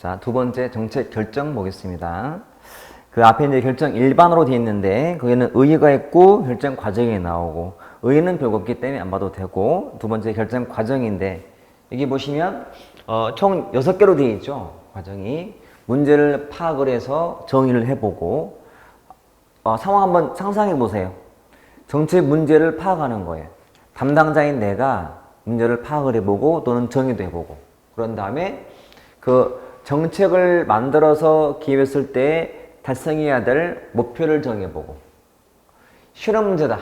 자, 두 번째 정책 결정 보겠습니다. 그 앞에 이제 결정 일반으로 되어 있는데 거기는 의의가 있고 결정 과정이 나오고 의의는 별거 없기 때문에 안 봐도 되고 두 번째 결정 과정인데 여기 보시면 총 6개로 되어 있죠. 과정이 문제를 파악을 해서 정의를 해보고 상황 한번 상상해 보세요. 정책 문제를 파악하는 거예요. 담당자인 내가 문제를 파악을 해보고 또는 정의도 해보고 그런 다음에 그 정책을 만들어서 기획했을 때 달성해야 될 목표를 정해보고 실험 문제다.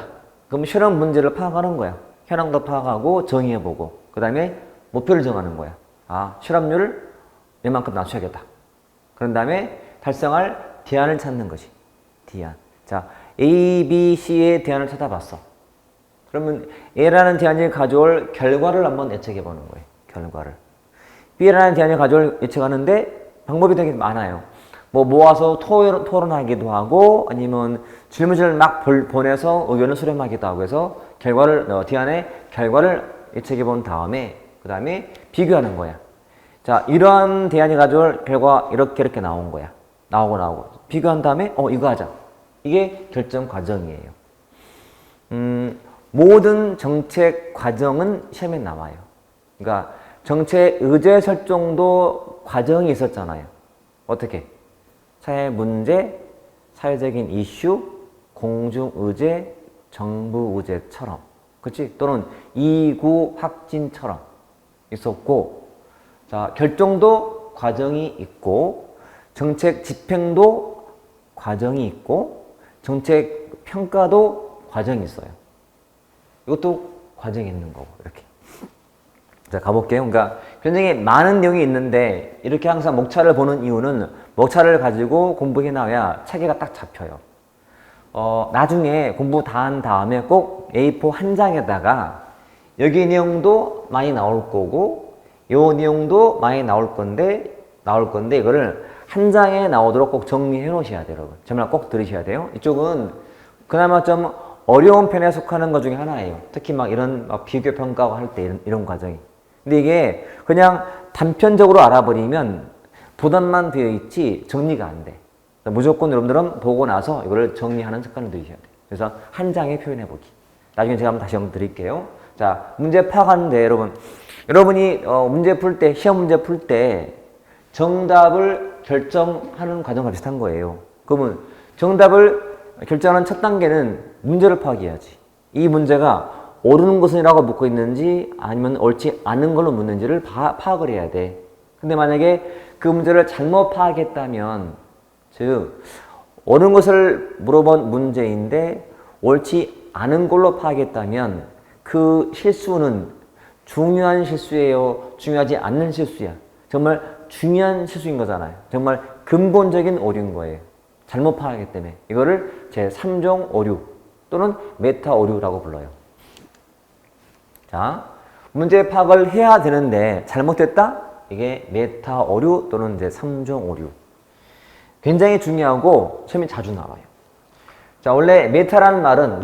그럼 실험 문제를 파악하는 거야. 현황도 파악하고 정의해보고 그 다음에 목표를 정하는 거야. 실업률을 이만큼 낮춰야겠다. 그런 다음에 달성할 대안을 찾는 거지. 대안. 자, A, B, C의 대안을 찾아봤어. 그러면 A라는 대안이 가져올 결과를 한번 예측해보는 거예요. 결과를. B라는 대안이 가져올 예측하는데 방법이 되게 많아요. 뭐 모아서 토론하기도 하고 아니면 질문지를 막 보내서 의견을 수렴하기도 하고 해서 대안의 결과를 예측해 본 다음에 그 다음에 비교하는 거야. 자, 이러한 대안이 가져올 결과 이렇게 나온 거야. 나오고 비교한 다음에 이거 하자. 이게 결정 과정이에요. 모든 정책 과정은 시험에 나와요. 그러니까 정책 의제 설정도 과정이 있었잖아요. 어떻게? 사회 문제, 사회적인 이슈, 공중 의제, 정부 의제처럼, 그렇지? 또는 이구 확진처럼 있었고, 자, 결정도 과정이 있고, 정책 집행도 과정이 있고, 정책 평가도 과정이 있어요. 이것도 과정이 있는 거고, 이렇게. 자, 가볼게요. 그러니까 굉장히 많은 내용이 있는데 이렇게 항상 목차를 보는 이유는 목차를 가지고 공부해 나와야 체계가 딱 잡혀요. 나중에 공부 다 한 다음에 꼭 A4 한 장에다가 여기 내용도 많이 나올 거고 요 내용도 많이 나올 건데 이거를 한 장에 나오도록 꼭 정리해 놓으셔야 돼요, 여러분. 정말 꼭 들으셔야 돼요. 이쪽은 그나마 좀 어려운 편에 속하는 것 중에 하나예요. 특히 막 이런 비교 평가를 할 때 이런 과정이. 근데 이게 그냥 단편적으로 알아버리면 부담만 되어 있지 정리가 안 돼. 무조건 여러분들은 보고 나서 이거를 정리하는 습관을 들이셔야 돼요. 그래서 한 장에 표현해 보기. 나중에 제가 한번 다시 드릴게요. 자, 문제 파악하는데 여러분이 문제 풀 때, 시험 문제 풀 때 정답을 결정하는 과정과 비슷한 거예요. 그러면 정답을 결정하는 첫 단계는 문제를 파악해야지. 이 문제가 옳은 것이라고 묻고 있는지 아니면 옳지 않은 걸로 묻는지를 파악을 해야 돼. 근데 만약에 그 문제를 잘못 파악했다면, 즉 옳은 것을 물어본 문제인데 옳지 않은 걸로 파악했다면 그 실수는 중요한 실수예요? 중요하지 않는 실수야? 정말 중요한 실수인 거잖아요. 정말 근본적인 오류인 거예요. 잘못 파악했기 때문에. 이거를 제3종 오류 또는 메타 오류라고 불러요. 자, 문제 파악을 해야 되는데 잘못됐다? 이게 메타 오류 또는 이제 3종 오류. 굉장히 중요하고 시험에 자주 나와요. 자, 원래 메타라는 말은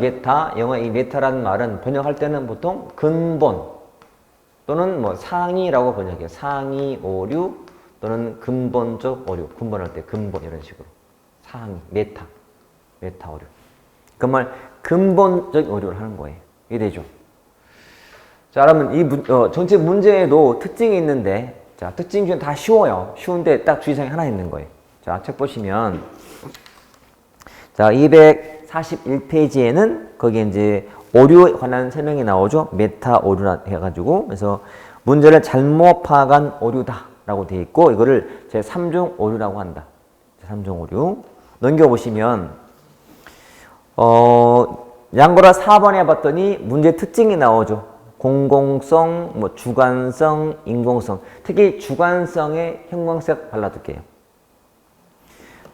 영어의 이 메타라는 말은 번역할 때는 보통 근본 또는 뭐 상위라고 번역해요. 상위 오류 또는 근본적 오류. 근본할 때 근본 이런 식으로. 상위, 메타 오류. 정말 근본적 오류를 하는 거예요. 이게 되죠. 자, 그러면 이 정책 문제에도 특징이 있는데, 자, 특징 중에 다 쉬워요. 쉬운데 딱 주의사항이 하나 있는 거예요. 자, 책 보시면, 자, 241페이지에는 거기에 이제 오류에 관한 설명이 나오죠. 메타 오류라 해가지고. 그래서 문제를 잘못 파악한 오류다라고 되어 있고, 이거를 제3종 오류라고 한다. 제3종 오류. 넘겨보시면, 양거라 4번에 봤더니 문제 특징이 나오죠. 공공성, 주관성, 인공성. 특히 주관성에 형광색 발라둘게요.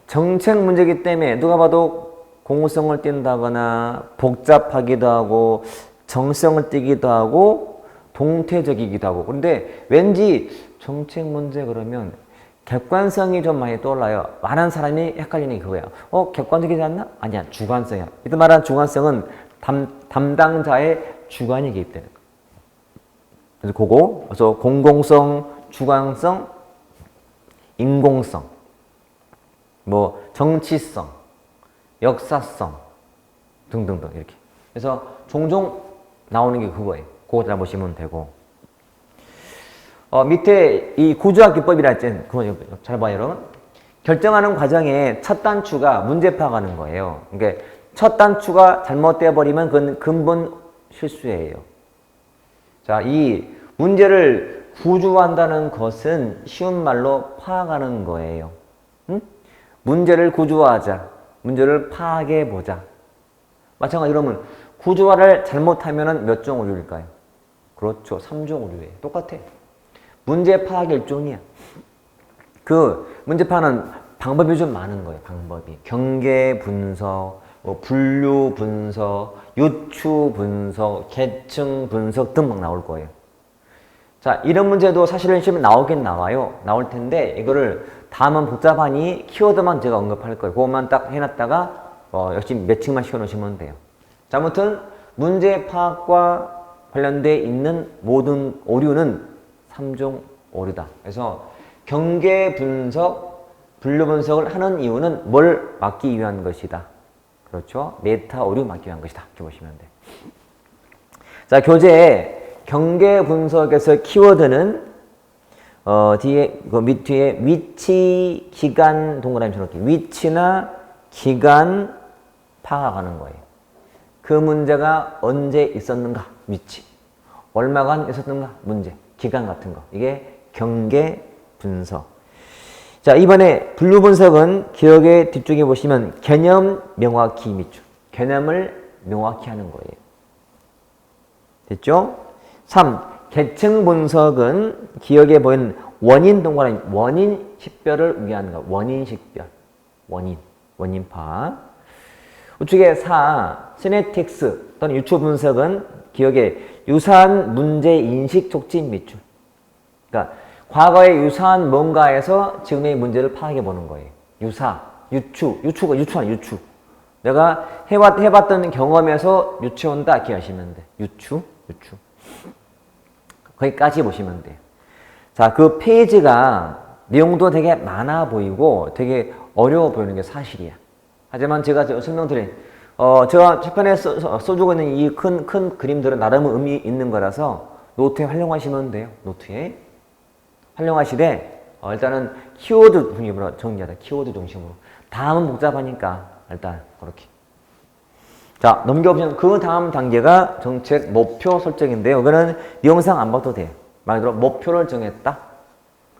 정책 문제이기 때문에 누가 봐도 공공성을 띈다거나 복잡하기도 하고 정성을 띠기도 하고 동태적이기도 하고. 그런데 왠지 정책 문제 그러면 객관성이 좀 많이 떠올라요. 많은 사람이 헷갈리는 게 그거야. 객관적이지 않나? 아니야, 주관성이야. 이때 말하는 주관성은 담당자의 주관이 개입되는 거야. 그래서 공공성, 주관성, 인공성, 뭐 정치성, 역사성 등등등 이렇게. 그래서 종종 나오는 게 그거예요. 그거 잘 보시면 되고. 밑에 이 구조학 기법이라 했지. 그거 잘 봐요, 여러분. 결정하는 과정에 첫 단추가 문제 파악하는 거예요. 그러니까 첫 단추가 잘못되어 버리면 그건 근본 실수예요. 자, 이 문제를 구조화한다는 것은 쉬운 말로 파악하는 거예요. 응? 문제를 구조화하자. 문제를 파악해 보자. 마찬가지로 그러면 구조화를 잘못하면 몇 종 오류일까요? 그렇죠. 3종 오류예요. 똑같아. 문제 파악의 일종이야. 그 문제 파악은 방법이 좀 많은 거예요. 방법이. 경계 분석, 뭐 분류 분석, 유추 분석, 계층 분석 등 막 나올 거예요. 자, 이런 문제도 사실은 시험에 나오긴 나와요. 나올 텐데 이거를 다음은 복잡하니 키워드만 제가 언급할 거예요. 그것만 딱 해놨다가 역시 매칭만 시켜놓으시면 돼요. 자, 아무튼 문제 파악과 관련돼 있는 모든 오류는 3종 오류다. 그래서 경계 분석, 분류 분석을 하는 이유는 뭘 막기 위한 것이다. 그렇죠? 메타 오류 막기 위한 것이다. 이렇게 보시면 돼. 자, 교재에 경계 분석에서 키워드는 뒤에 그 밑 뒤에 위치, 기간 동그라미 쳐놓기. 위치나 기간 파악하는 거예요. 그 문제가 언제 있었는가? 위치. 얼마간 있었는가? 문제. 기간 같은 거. 이게 경계 분석. 자, 이번에 분류 분석은 기억의 뒤쪽에 보시면 개념 명확히 밑줄. 개념을 명확히 하는 거예요. 됐죠? 3. 계층 분석은 기억에 보이는 원인 동그라미, 원인 식별을 위한 거. 원인 식별. 원인 파악. 우측에 4. 시네틱스 또는 유추 분석은 기억에 유사한 문제 인식 촉진 밑줄. 그러니까 과거에 유사한 뭔가에서 지금의 문제를 파악해 보는 거예요. 유추. 내가 해봤던 경험에서 유추한다 이렇게 하시면 돼. 유추. 거기까지 보시면 돼요. 자, 그 페이지가 내용도 되게 많아 보이고 되게 어려워 보이는 게 사실이야. 하지만 제가 설명드린 제가 책판에 써주고 있는 이 큰 그림들은 나름 의미 있는 거라서 노트에 활용하시면 돼요. 노트에 활용하시되 일단은 키워드 중심으로 정리하자. 키워드 중심으로. 다음은 복잡하니까 일단 그렇게. 자, 넘겨보시면 그 다음 단계가 정책 목표 설정인데요. 이거는 이 영상 안 봐도 돼요. 말 그대로 목표를 정했다.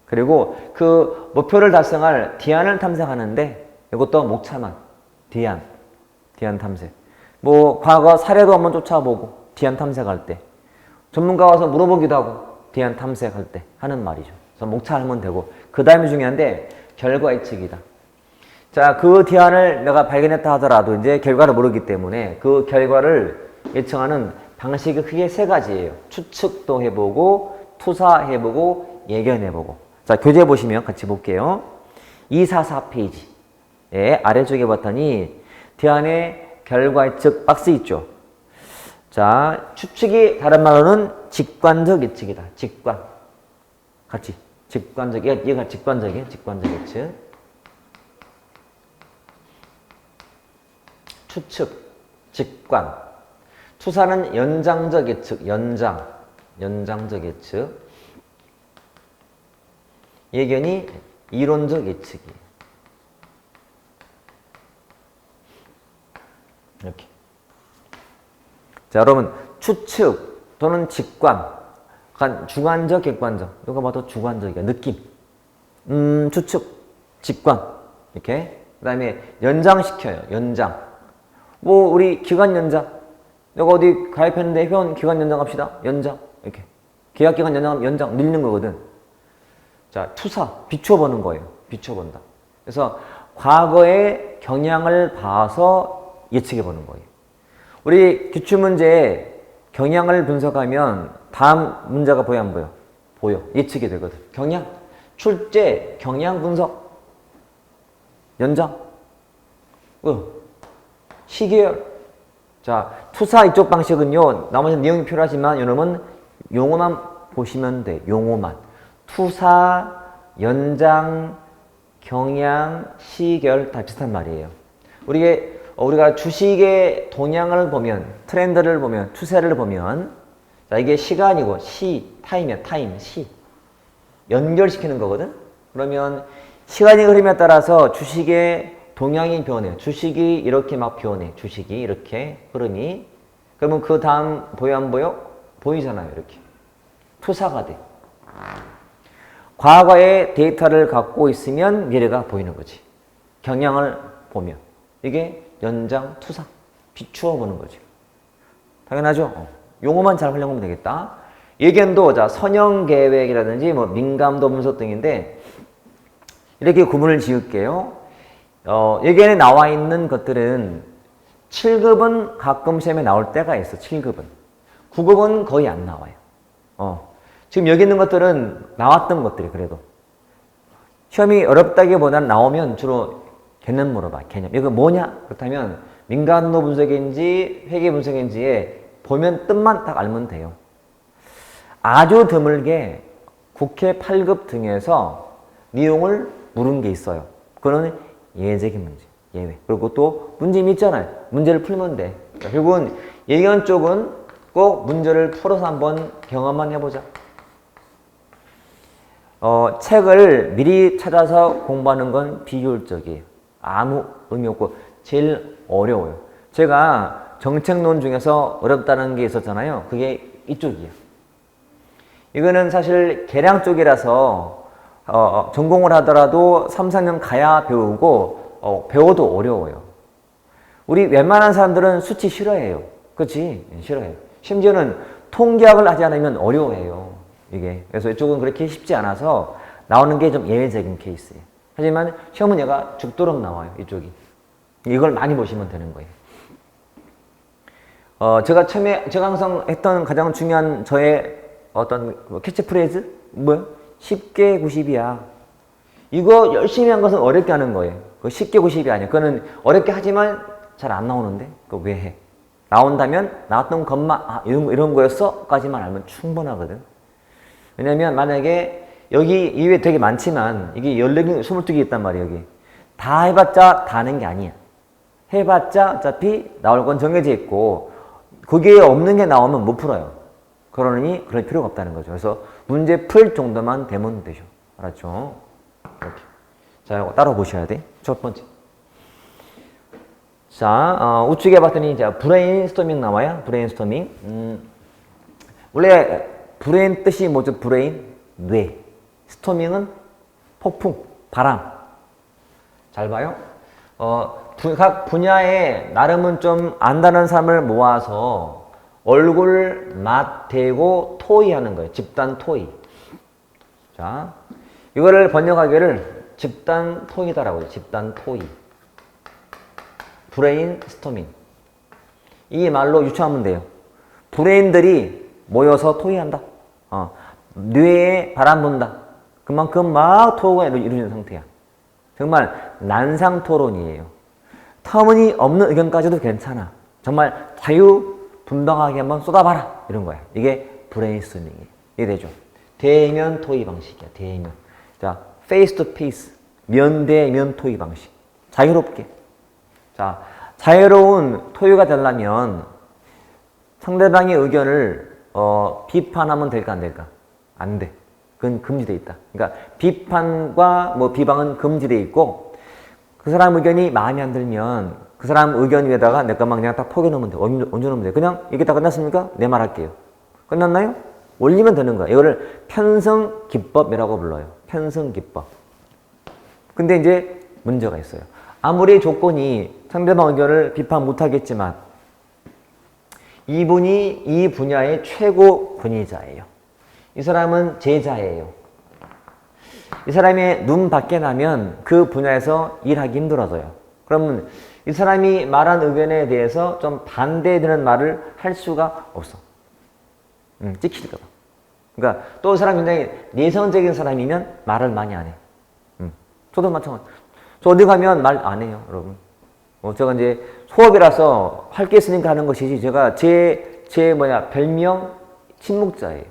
그리고 그 목표를 달성할 대안을 탐색하는데 이것도 목차만. 대안 탐색. 뭐 과거 사례도 한번 쫓아보고 대안 탐색할 때. 전문가 와서 물어보기도 하고 대안 탐색할 때 하는 말이죠. 그래서 목차하면 되고 그 다음이 중요한데 결과 예측이다. 자, 그 대안을 내가 발견했다 하더라도 이제 결과를 모르기 때문에 그 결과를 예측하는 방식이 크게 3가지예요. 추측도 해보고 투사해보고 예견해보고. 자, 교재 보시면 같이 볼게요. 244페이지 아래쪽에 봤더니 대안의 결과 예측 박스 있죠. 자, 추측이 다른 말로는 직관적 예측이다. 직관. 같이. 직관적, 얘가 직관적이에요. 직관적 예측. 추측, 직관. 투사는 연장적 예측, 연장적 예측. 예견이 이론적 예측이에요. 이렇게. 자, 여러분, 추측 또는 직관. 약간 주관적, 객관적. 누가 봐도 주관적이야. 느낌. 추측, 직관. 이렇게. 그 다음에 연장시켜요. 연장. 뭐, 우리 기간 연장. 내가 어디 가입했는데 회원 기간 연장합시다. 연장. 이렇게. 계약 기간 연장하면 연장 늘리는 거거든. 자, 투사. 비춰보는 거예요. 비춰본다. 그래서 과거의 경향을 봐서 예측해보는 거예요. 우리 기출문제에 경향을 분석하면 다음 문제가 보여 안 보여? 보여. 예측이 되거든. 경향. 출제, 경향 분석. 연장. 시계열. 자, 투사 이쪽 방식은요. 나머지 내용이 필요하지만 여러분 용어만 보시면 돼. 용어만. 투사, 연장, 경향, 시결 다 비슷한 말이에요. 우리가 주식의 동향을 보면, 트렌드를 보면, 추세를 보면, 자, 이게 시간이고, 타임이야, 시. 연결시키는 거거든? 그러면 시간이 흐름에 따라서 주식의 동향이 변해. 주식이 이렇게 막 변해. 주식이 이렇게 흐름이. 그러면 그 다음 보여, 안 보여? 보이잖아요, 이렇게. 투사가 돼. 과거의 데이터를 갖고 있으면 미래가 보이는 거지. 경향을 보면. 이게 연장 투사. 비추어 보는 거지. 당연하죠? 용어만 잘 활용하면 되겠다. 예견도, 자, 선형계획이라든지 뭐 민감도 분석 등인데, 이렇게 구분을 지을게요. 예견에 나와 있는 것들은 7급은 가끔 시험에 나올 때가 있어, 7급은. 9급은 거의 안 나와요. 지금 여기 있는 것들은 나왔던 것들이 그래도. 시험이 어렵다기보다는 나오면 주로 개념 물어봐, 개념. 이거 뭐냐? 그렇다면 민감도 분석인지 회계 분석인지에 보면 뜻만 딱 알면 돼요. 아주 드물게 국회 8급 등에서 내용을 물은 게 있어요. 그거는 예외적인 문제, 예외. 그리고 또 문제는 있잖아요. 문제를 풀면 돼. 그러니까 결국은 예견 쪽은 꼭 문제를 풀어서 한번 경험만 해보자. 책을 미리 찾아서 공부하는 건 비효율적이에요. 아무 의미 없고 제일 어려워요. 제가 정책론 중에서 어렵다는 게 있었잖아요. 그게 이쪽이에요. 이거는 사실 계량 쪽이라서 전공을 하더라도 3, 4년 가야 배우고 배워도 어려워요. 우리 웬만한 사람들은 수치 싫어해요. 그렇지? 싫어해요. 심지어는 통계학을 하지 않으면 어려워해요. 이게. 그래서 이쪽은 그렇게 쉽지 않아서 나오는 게 좀 예외적인 케이스예요. 하지만 시험은 얘가 죽도록 나와요. 이쪽이. 이걸 많이 보시면 되는 거예요. 제가 항상 했던 가장 중요한 저의 어떤 캐치프레이즈? 뭐야? 쉽게 90이야. 이거 열심히 한 것은 어렵게 하는 거예요. 그 쉽게 90이 아니야. 그거는 어렵게 하지만 잘 안 나오는데 그거 왜 해? 나온다면 나왔던 것만 이런 거였어? 까지만 알면 충분하거든. 왜냐면 만약에 여기 이외에 되게 많지만 이게 14개, 22개 있단 말이에요. 여기. 다 해봤자 다 하는 게 아니야. 해봤자 어차피 나올 건 정해져 있고 거기에 없는 게 나오면 못 풀어요. 그러니 그럴 필요가 없다는 거죠. 그래서 문제 풀 정도만 되면 되죠. 알았죠? 이렇게. 자, 이거 따라 보셔야 돼. 첫 번째. 자, 우측에 봤더니 이제 브레인스토밍 나와요. 브레인스토밍. 원래 브레인 뜻이 뭐죠? 브레인? 뇌. 스토밍은 폭풍, 바람. 잘 봐요. 각 분야에 나름은 좀 안다는 사람을 모아서 얼굴 맞대고 토의하는 거예요. 집단 토의. 자, 이거를 번역하기를 집단 토의다라고 해요. 집단 토의. 브레인 스토밍. 이 말로 유추하면 돼요. 브레인들이 모여서 토의한다. 뇌에 바람 분다. 그만큼 막 토의가 이루어지는 상태야. 정말 난상토론이에요. 터무니없는 의견까지도 괜찮아. 정말 자유분방하게 한번 쏟아봐라. 이런 거야. 이게 브레인스토밍이에요. 이해되죠? 대면 토의 방식이야. 대면. 자, 페이스 투 페이스. 면대면 토의 방식. 자유롭게. 자, 자유로운 토의가 되려면 상대방의 의견을 비판하면 될까 안 될까? 안 돼. 그건 금지되어 있다. 그러니까 비판과 뭐 비방은 금지되어 있고 그 사람 의견이 마음에 안 들면 그 사람 의견 위에다가 내 것만 그냥 딱 포개놓으면 돼. 얹어놓으면 돼. 그냥 이게 다 끝났습니까? 내 말 할게요. 끝났나요? 올리면 되는 거야. 이거를 편성기법이라고 불러요. 편성기법. 근데 이제 문제가 있어요. 아무리 조건이 상대방 의견을 비판 못하겠지만 이분이 이 분야의 최고 권위자예요. 이 사람은 제자예요. 이 사람의 눈 밖에 나면 그 분야에서 일하기 힘들어져요. 그러면 이 사람이 말한 의견에 대해서 좀 반대되는 말을 할 수가 없어. 찍힐까 봐. 그러니까 또 이 사람이 굉장히 내성적인 사람이면 말을 많이 안 해. 저도 마찬가지. 저 어디 가면 말 안 해요, 여러분. 제가 이제 수업이라서 할 게 있으니까 하는 것이지, 제가 별명 침묵자예요.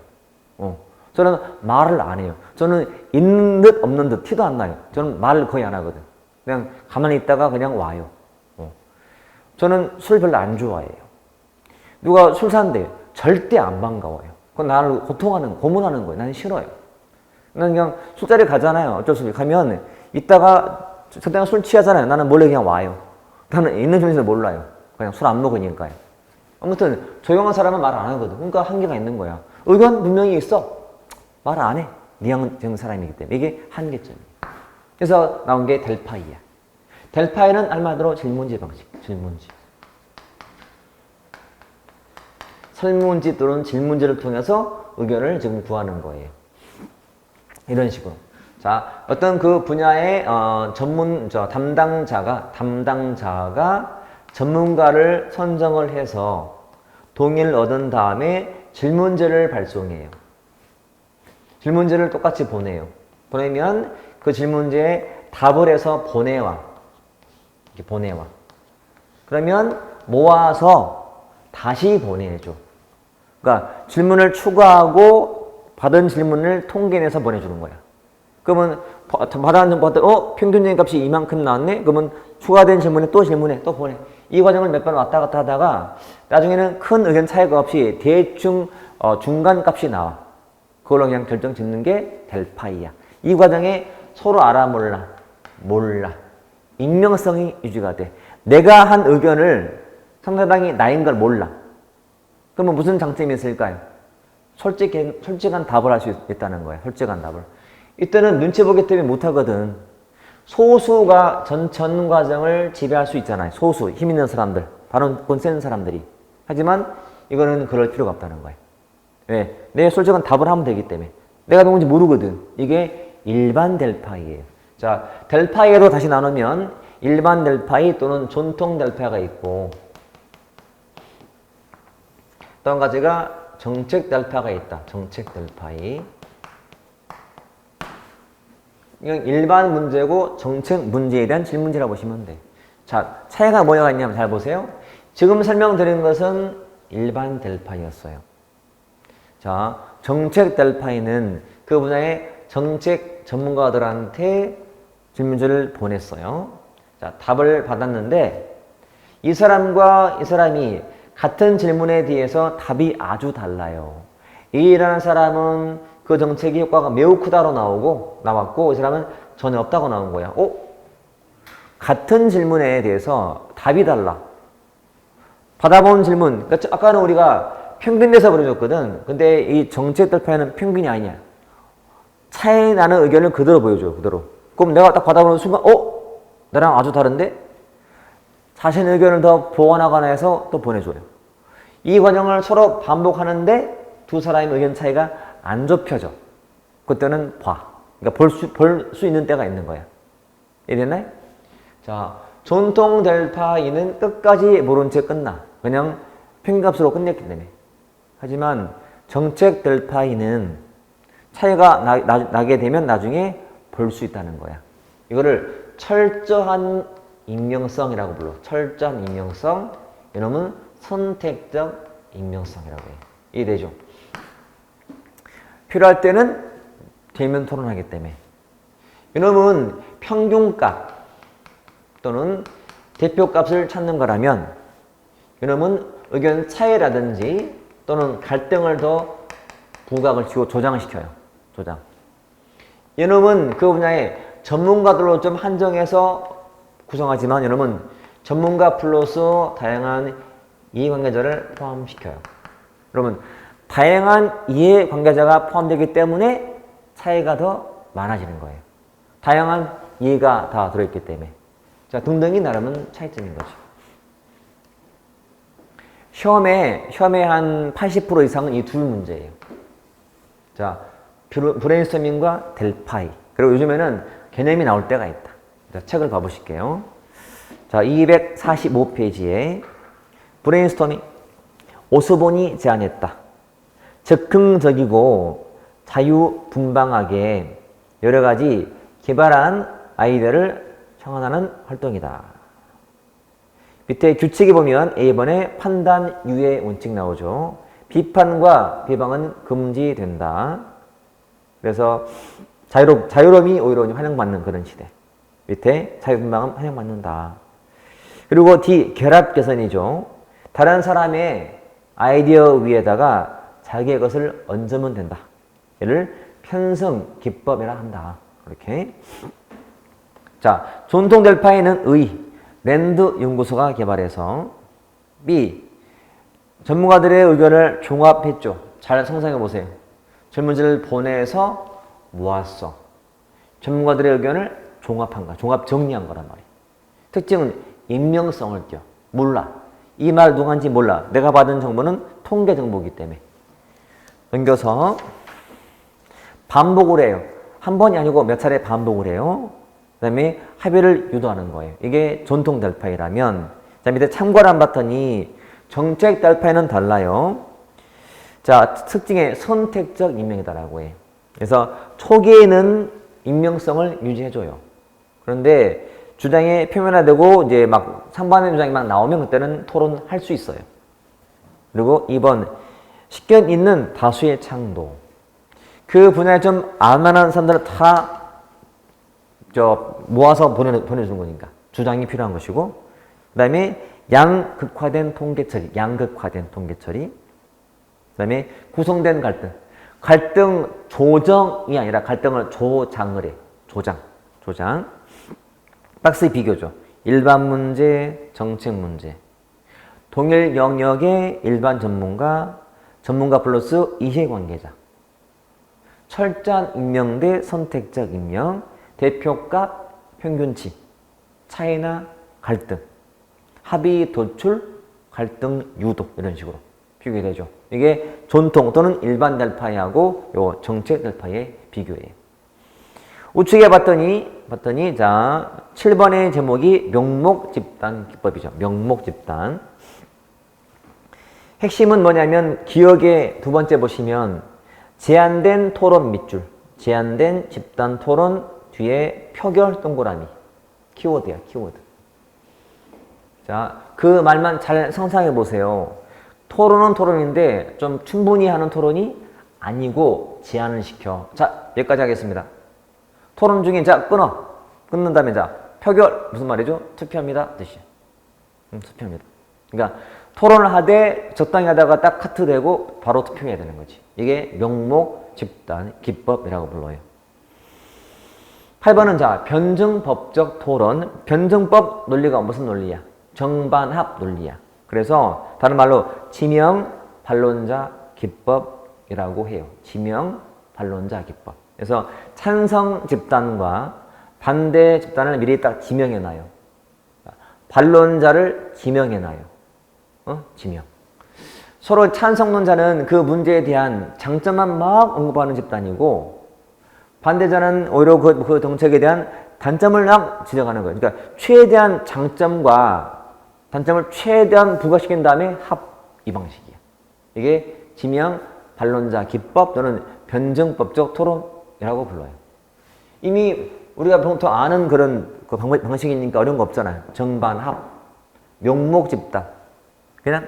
저는 말을 안 해요. 저는 있는 듯 없는 듯 티도 안 나요. 저는 말을 거의 안 하거든. 그냥 가만히 있다가 그냥 와요. 저는 술 별로 안 좋아해요. 누가 술 사는데 절대 안 반가워요. 그건 나를 고문하는 거예요. 나는 싫어요. 나는 그냥 술자리 가잖아요. 어쩔 수 없이 가면 이따가 저때가 술 취하잖아요. 나는 몰래 그냥 와요. 나는 있는 중에서 몰라요. 그냥 술 안 먹으니까요. 아무튼 조용한 사람은 말 안 하거든. 그러니까 한계가 있는 거야. 의견 분명히 있어. 말 안 해. 니형 사람이기 때문에. 이게 한계점이에요. 그래서 나온 게 델파이야. 델파이는 한마디로 질문지 방식. 질문지. 설문지 또는 질문지를 통해서 의견을 지금 구하는 거예요. 이런 식으로. 자, 어떤 그 분야의 담당자가 전문가를 선정을 해서 동의를 얻은 다음에 질문지를 발송해요. 질문지를 똑같이 보내요. 보내면 그 질문지에 답을 해서 보내와. 이렇게 보내와. 그러면 모아서 다시 보내줘. 그러니까 질문을 추가하고 받은 질문을 통계내서 보내주는 거야. 그러면 받았는 평균적인 값이 이만큼 나왔네? 그러면 추가된 질문에 또 질문해, 또 보내. 이 과정을 몇 번 왔다 갔다 하다가 나중에는 큰 의견 차이가 없이 대충 중간 값이 나와. 그걸로 그냥 결정 짓는 게 델파이야. 이 과정에 서로 알아 몰라. 익명성이 유지가 돼. 내가 한 의견을 상대방이 나인 걸 몰라. 그러면 무슨 장점이 있을까요? 솔직한 답을 할 수 있다는 거야. 솔직한 답을. 이때는 눈치 보기 때문에 못하거든. 소수가 전 과정을 지배할 수 있잖아요. 소수, 힘 있는 사람들, 발언권 센 사람들이. 하지만 이거는 그럴 필요가 없다는 거예요. 왜? 내 솔직한 답을 하면 되기 때문에. 내가 누군지 모르거든. 이게 일반 델파이예요. 자, 델파이로 다시 나누면 일반 델파이 또는 전통 델파이가 있고 또 한 가지가 정책 델파이가 있다. 정책 델파이. 이건 일반 문제고 정책 문제에 대한 질문지라고 보시면 돼. 자, 차이가 뭐가 있냐면 잘 보세요. 지금 설명드린 것은 일반 델파이였어요. 자, 정책 델파이는 그 분야의 정책 전문가들한테 질문지를 보냈어요. 자, 답을 받았는데 이 사람과 이 사람이 같은 질문에 대해서 답이 아주 달라요. A라는 사람은 그 정책의 효과가 매우 크다로 나왔고 이 사람은 전혀 없다고 나온 거야. 같은 질문에 대해서 답이 달라. 받아본 질문. 그러니까 아까는 우리가 평균 내서 보여줬거든. 근데 이 정책 델파이는 평균이 아니야. 차이 나는 의견을 그대로 보여줘. 그대로. 그럼 내가 딱 받아보는 순간 나랑 아주 다른데? 자신의 의견을 더 보완하거나 해서 또 보내줘요. 이 과정을 서로 반복하는데 두 사람의 의견 차이가 안 좁혀져. 그때는 봐. 그러니까 볼 수 있는 때가 있는 거야. 이해됐나요? 자, 전통 델파이는 끝까지 모른 채 끝나. 그냥 평균값으로 끝냈기 때문에. 하지만 정책 델파이는 차이가 나게 되면 나중에 볼 수 있다는 거야. 이거를 철저한 익명성이라고 불러. 철저한 익명성. 이놈은 선택적 익명성이라고 해. 이해되죠? 필요할 때는 대면 토론하기 때문에. 이놈은 평균값 또는 대표값을 찾는 거라면 이놈은 의견 차이라든지 또는 갈등을 더 부각을 시키고 조장시켜요. 조장. 이놈은 그 분야의 전문가들로 좀 한정해서 구성하지만 이놈은 전문가 플러스 다양한 이해관계자를 포함시켜요. 여러분, 다양한 이해관계자가 포함되기 때문에 차이가 더 많아지는 거예요. 다양한 이해가 다 들어있기 때문에. 자, 등등이 나름은 차이점인 거죠. 시험에 한 80% 이상은 이 둘 문제예요. 자, 브레인스토밍과 델파이. 그리고 요즘에는 개념이 나올 때가 있다. 자, 책을 봐보실게요. 자, 245페이지에 브레인스토밍. 오스본이 제안했다. 즉흥적이고 자유분방하게 여러 가지 개발한 아이디어를 청원하는 활동이다. 밑에 규칙에 보면 A번에 판단 유예 원칙 나오죠. 비판과 비방은 금지된다. 그래서 자유로움이 오히려 환영받는 그런 시대. 밑에 자유분방은 환영받는다. 그리고 D, 결합 개선이죠. 다른 사람의 아이디어 위에다가 자기의 것을 얹으면 된다. 얘를 편승 기법이라 한다. 이렇게. 자, 전통 델파이는 의, 랜드 연구소가 개발해서 B, 전문가들의 의견을 종합했죠. 잘 상상해 보세요. 질문지를 보내서 모았어. 전문가들의 의견을 종합한 거야. 종합 정리한 거란 말이야. 특징은 익명성을 띄워. 몰라. 이 말 누가 한지 몰라. 내가 받은 정보는 통계 정보이기 때문에. 넘겨서 반복을 해요. 한 번이 아니고 몇 차례 반복을 해요. 그 다음에 합의를 유도하는 거예요. 이게 전통 델파이라면, 자, 밑에 참고를 봤더니 정책 델파이는 달라요. 자, 특징에 선택적 임명이다라고 해. 그래서 초기에는 익명성을 유지해줘요. 그런데 주장이 표면화되고 이제 막 상반된 주장이 막 나오면 그때는 토론할 수 있어요. 그리고 2번, 식견 있는 다수의 창도. 그 분야에 좀 알만한 사람들을 다 모아서 보내주는 거니까. 주장이 필요한 것이고. 그 다음에 양극화된 통계 처리. 양극화된 통계 처리. 그 다음에 구성된 갈등. 갈등 조정이 아니라 갈등을 조장을 해. 조장. 박스 비교죠. 일반 문제, 정책 문제. 동일 영역의 일반 전문가 플러스 이해관계자. 철저한 임명 대 선택적 임명. 대표값, 평균치. 차이나 갈등. 합의 도출, 갈등 유도. 이런 식으로 비교되죠. 이게 전통 또는 일반 델파이하고 요 정책 델파이의 비교예요. 우측에 봤더니 자 7번의 제목이 명목 집단 기법이죠. 명목 집단. 핵심은 뭐냐면 기억의 두 번째 보시면 제한된 토론 밑줄, 제한된 집단 토론 뒤에 표결 동그라미. 키워드야, 키워드. 자, 그 말만 잘 상상해 보세요. 토론은 토론인데 좀 충분히 하는 토론이 아니고 제한을 시켜. 자, 여기까지 하겠습니다. 토론 중에 자 끊는 다음에 자 표결 무슨 말이죠? 투표합니다 뜻이야. 투표합니다. 그러니까 토론을 하되 적당히 하다가 딱 카트되고 바로 투표해야 되는 거지. 이게 명목 집단 기법이라고 불러요. 8번은 자 변증법적 토론. 변증법 논리가 무슨 논리야? 정반합 논리야. 그래서 다른 말로 지명 반론자 기법이라고 해요. 지명 반론자 기법. 그래서 찬성 집단과 반대 집단을 미리 딱 지명해놔요. 반론자를 지명해놔요. 지명. 서로 찬성론자는 그 문제에 대한 장점만 막 언급하는 집단이고 반대자는 오히려 그 정책에 대한 단점을 막 지적하는 거예요. 그러니까 최대한 장점과 단점을 최대한 부각시킨 다음에 이 방식이야. 이게 지명 반론자 기법 또는 변증법적 토론이라고 불러요. 이미 우리가 보통 아는 그런 그 방식이니까 어려운 거 없잖아요. 정반합, 명목 집단. 그냥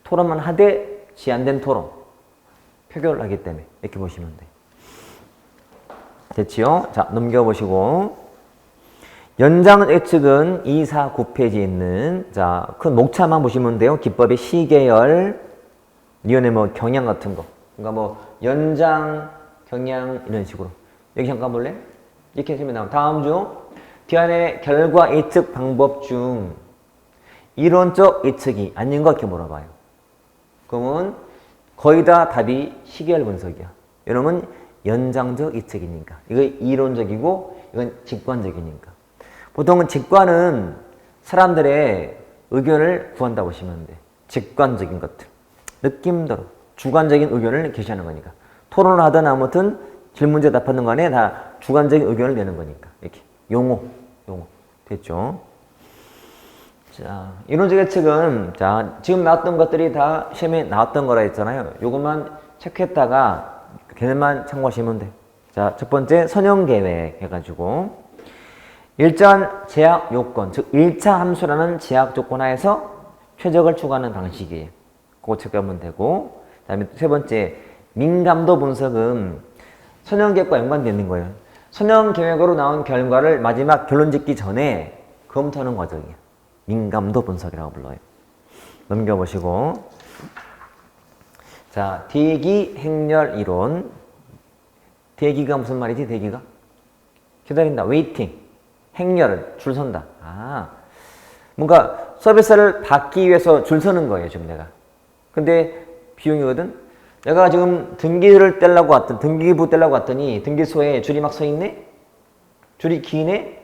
토론만 하되 제한된 토론. 표결을 하기 때문에 이렇게 보시면 돼요. 됐지요? 자, 넘겨보시고. 연장 예측은 2, 4, 9페이지에 있는 자, 큰 목차만 보시면 돼요. 기법의 시계열, 리언의 뭐 경향 같은 거. 그러니까 뭐 연장, 경향 이런 식으로. 여기 잠깐 볼래? 이렇게 해주면 나오면 다음 중 뒤안의 결과 예측 방법 중 이론적 예측이 아닌 것 이렇게 물어봐요. 그러면 거의 다 답이 시계열 분석이야. 이러면 연장적 예측이니까. 이거 이론적이고 이건 직관적이니까. 보통은 직관은 사람들의 의견을 구한다고 보시면 돼. 직관적인 것들. 느낌대로. 주관적인 의견을 게시하는 거니까. 토론을 하든 아무튼 질문제 답하는 거 안에 다 주관적인 의견을 내는 거니까. 이렇게. 용어. 됐죠? 자, 이론적 예측은, 자, 지금 나왔던 것들이 다 시험에 나왔던 거라 했잖아요. 요것만 체크했다가 걔네만 참고하시면 돼. 자, 첫 번째, 선형계획 해가지고, 일정한 제약 요건, 즉, 1차 함수라는 제약 조건 하에서 최적을 추구하는 방식이에요. 그거 체크하면 되고, 그 다음에 세 번째, 민감도 분석은 선형계획과 연관되어 있는 거예요. 선형계획으로 나온 결과를 마지막 결론 짓기 전에 검토하는 과정이에요. 민감도 분석이라고 불러요. 넘겨보시고. 자, 대기 행렬 이론. 대기가 무슨 말이지, 대기가? 기다린다, 웨이팅. 행렬, 줄 선다. 뭔가 서비스를 받기 위해서 줄 서는 거예요, 지금 내가. 근데 비용이거든? 내가 지금 등기부 떼려고 왔더니 등기소에 줄이 막 서 있네? 줄이 기네?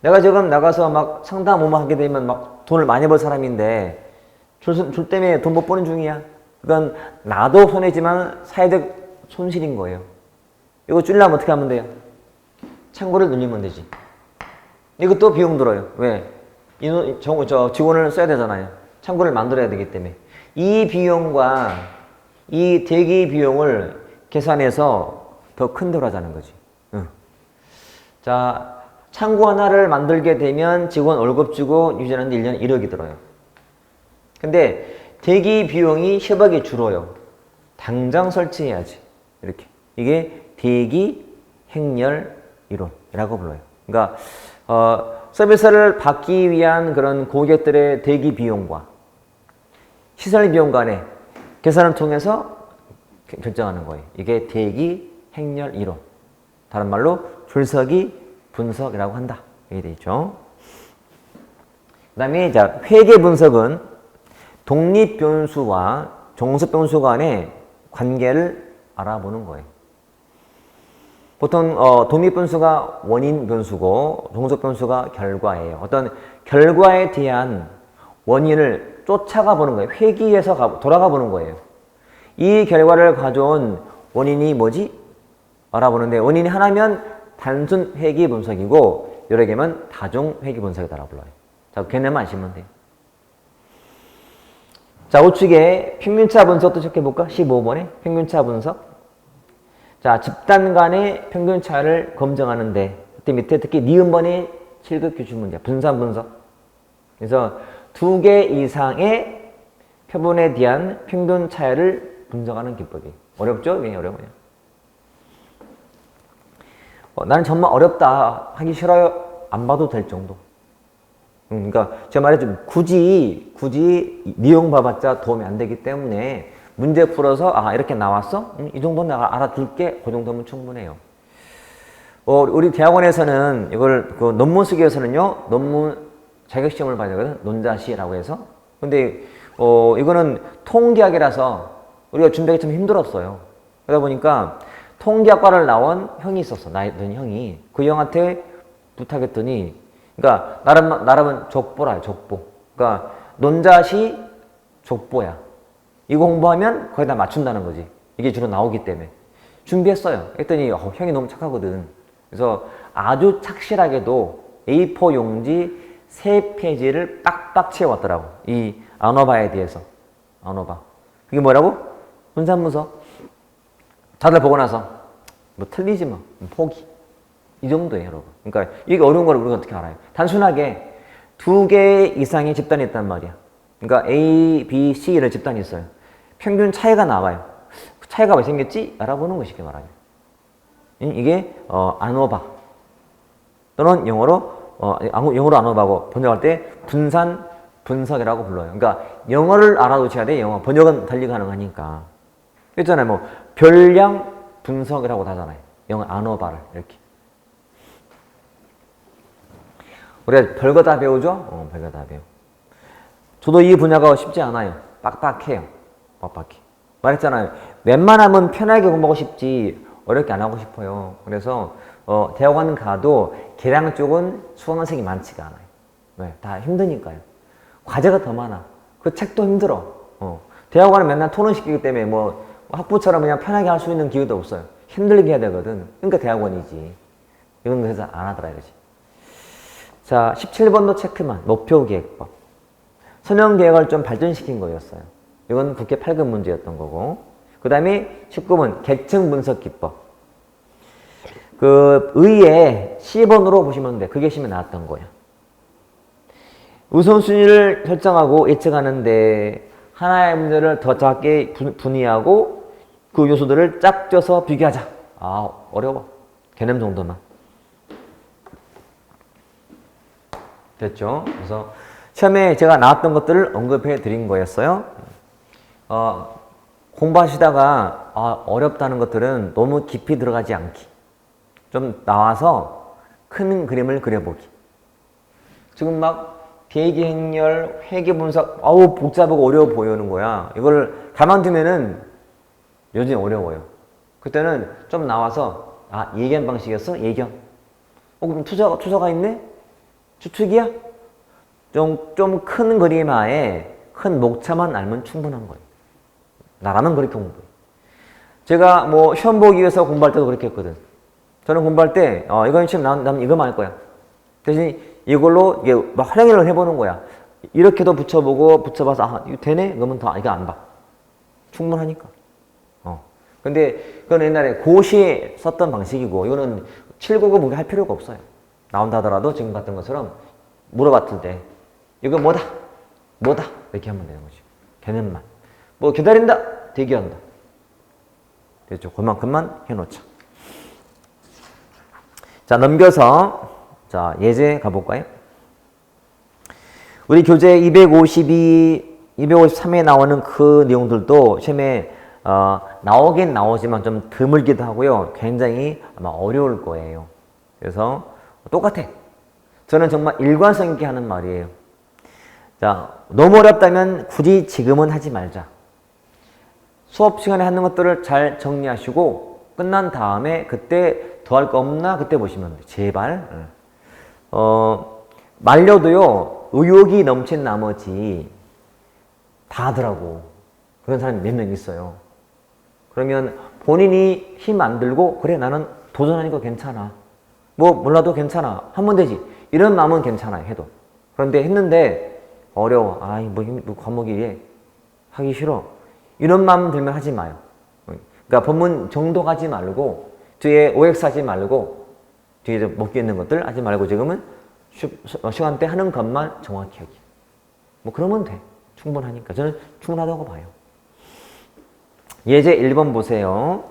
내가 지금 나가서 막 상담 하게 되면 막 돈을 많이 벌 사람인데 줄 때문에 돈 못 버는 중이야. 그건 나도 손해지만 사회적 손실인 거예요. 이거 줄려면 어떻게 하면 돼요? 창구를 늘리면 되지. 이것도 비용 들어요. 왜? 직원을 써야 되잖아요. 창구를 만들어야 되기 때문에. 이 비용과 이 대기 비용을 계산해서 더 큰 데로 하자는 거지. 자, 창구 하나를 만들게 되면 직원 월급 주고 유지하는데 1년에 1억이 들어요. 근데 대기 비용이 10억이 줄어요. 당장 설치해야지. 이렇게. 이게 대기 행렬 이론이라고 불러요. 그러니까 서비스를 받기 위한 그런 고객들의 대기 비용과 시설 비용 간의 계산을 통해서 결정하는 거예요. 이게 대기 행렬 이론. 다른 말로 줄서기 분석이라고 한다. 이게 되죠. 그 다음에 회계 분석은 독립 변수와 종속 변수 간의 관계를 알아보는 거예요. 보통 독립 변수가 원인 변수고 종속 변수가 결과예요. 어떤 결과에 대한 원인을 쫓아가 보는 거예요. 회귀해서 돌아가 보는 거예요. 이 결과를 가져온 원인이 뭐지? 알아보는데 원인이 하나면 단순 회귀 분석이고 여러 개면 다중 회귀 분석이다라고 불러요. 자, 걔네만 아시면 돼요. 자, 우측에 평균차 분석도 체크해볼까? 15번에 평균차 분석. 자, 집단 간의 평균차를 검증하는데 그때 밑에 특히 니은번의 7급 기출 문제, 분산 분석. 그래서 2개 이상의 표본에 대한 평균 차이를 분석하는 기법이에요. 어렵죠? 왜 어려워요? 나는 정말 어렵다, 하기 싫어요, 안 봐도 될 정도. 그러니까 제가 말했죠. 굳이 내용 봐봤자 도움이 안 되기 때문에 문제 풀어서 이렇게 나왔어? 이 정도는 내가 알아둘게. 그 정도면 충분해요. 우리 대학원에서는 이걸 논문 쓰기 위해서는요, 논문 자격시험을 봐야 되거든. 논자시라고 해서. 근데 이거는 통계학이라서 우리가 준비하기 좀 힘들었어요. 그러다 보니까 통계학과를 나온 형이 있었어. 나이 든 형이. 그 형한테 부탁했더니, 그러니까 나름은 족보라, 족보. 그러니까 논자시 족보야. 이거 공부하면 거의 다 맞춘다는 거지. 이게 주로 나오기 때문에. 준비했어요. 했더니 형이 너무 착하거든. 그래서 아주 착실하게도 A4 용지 3페이지를 빡빡 채워왔더라고. 이 아노바에 대해서. 아노바. 그게 뭐라고? 분산분석. 다들 보고 나서 뭐 틀리지 뭐. 포기. 이 정도예요, 여러분. 그러니까 이게 어려운 걸 우리가 어떻게 알아요? 단순하게 2개 이상의 집단이 있단 말이야. 그러니까 A, B, C 이런 집단이 있어요. 평균 차이가 나와요. 그 차이가 왜 생겼지? 알아보는 것이 쉽게 말하면. 이게 아노바 또는 영어로 아노바고 번역할 때 분산 분석이라고 불러요. 그러니까 영어를 알아두셔야 돼. 영어 번역은 달리 가능하니까. 있잖아요. 뭐 별량 분석이라고 하잖아요. 영어 아노바를 이렇게. 우리가 별거 다 배우죠? 별거 다 배워. 저도 이 분야가 쉽지 않아요. 빡빡해요. 빡빡해. 말했잖아요. 웬만하면 편하게 공부하고 싶지 어렵게 안 하고 싶어요. 그래서 대학원 가도 계량 쪽은 수강생이 많지가 않아요. 왜? 다 힘드니까요. 과제가 더 많아. 그 책도 힘들어. 대학원은 맨날 토론시키기 때문에 뭐 학부처럼 그냥 편하게 할 수 있는 기회도 없어요. 힘들게 해야 되거든. 그러니까 대학원이지. 이건 그래서 안 하더라 이거지. 자, 17번도 체크만. 목표계획법. 선형계획을 좀 발전시킨 거였어요. 이건 국회 8급 문제였던 거고. 그 다음에 19번 계층분석기법. 그 의에 10번으로 보시면 돼. 그게 시험에 나왔던 거예요. 우선순위를 설정하고 예측하는데 하나의 문제를 더 작게 분위하고 그 요소들을 짝져서 비교하자. 아, 어려워. 개념 정도만. 됐죠? 그래서 시험에 제가 나왔던 것들을 언급해 드린 거였어요. 공부하시다가 어렵다는 것들은 너무 깊이 들어가지 않기. 좀 나와서 큰 그림을 그려보기. 지금 막 비행기 행렬, 회계 분석, 복잡하고 어려워 보이는 거야. 이걸 가만두면은 요즘 어려워요. 그때는 좀 나와서 예견 방식이었어? 예견. 그럼 투자가 있네? 추측이야? 좀 큰 그림 하에 큰 목차만 알면 충분한 거예요. 나라면 그렇게 공부해. 제가 뭐 시험 보기 위해서 공부할 때도 그렇게 했거든. 저는 공부할 때 이건 시험 나면 이거만 할 거야. 대신 이걸로 이게 막 활용을 해보는 거야. 이렇게도 붙여봐서 이거 되네? 그러면 더 이거 안 봐. 충분하니까. 근데 그건 옛날에 고시에 썼던 방식이고 이거는 799 무리 할 필요가 없어요. 나온다 하더라도 지금 같은 것처럼 물어봤을 때 이거 뭐다? 이렇게 하면 되는 거지. 개념만. 뭐 기다린다? 대기한다. 됐죠? 그만큼만 해놓자. 자, 넘겨서 자, 예제 가볼까요? 우리 교재 252, 253에 나오는 그 내용들도 시험에 나오긴 나오지만 좀 드물기도 하고요. 굉장히 아마 어려울 거예요. 그래서 똑같아. 저는 정말 일관성 있게 하는 말이에요. 자, 너무 어렵다면 굳이 지금은 하지 말자. 수업 시간에 하는 것들을 잘 정리하시고 끝난 다음에 그때 더 할 거 없나 그때 보시면 돼요. 제발. 말려도요. 의욕이 넘친 나머지 다 하더라고. 그런 사람이 몇 명 있어요. 그러면 본인이 힘 안 들고 그래 나는 도전하니까 괜찮아. 뭐 몰라도 괜찮아. 하면 되지. 이런 마음은 괜찮아요. 해도. 그런데 했는데 어려워. 뭐 과목이 하기 싫어. 이런 마음 들면 하지 마요. 그러니까 본문 정도 가지 말고 뒤에 OX 하지 말고 뒤에 먹기 있는 것들 하지 말고 지금은 시간대 하는 것만 정확히 하기. 뭐 그러면 돼. 충분하니까. 저는 충분하다고 봐요. 예제 1번 보세요.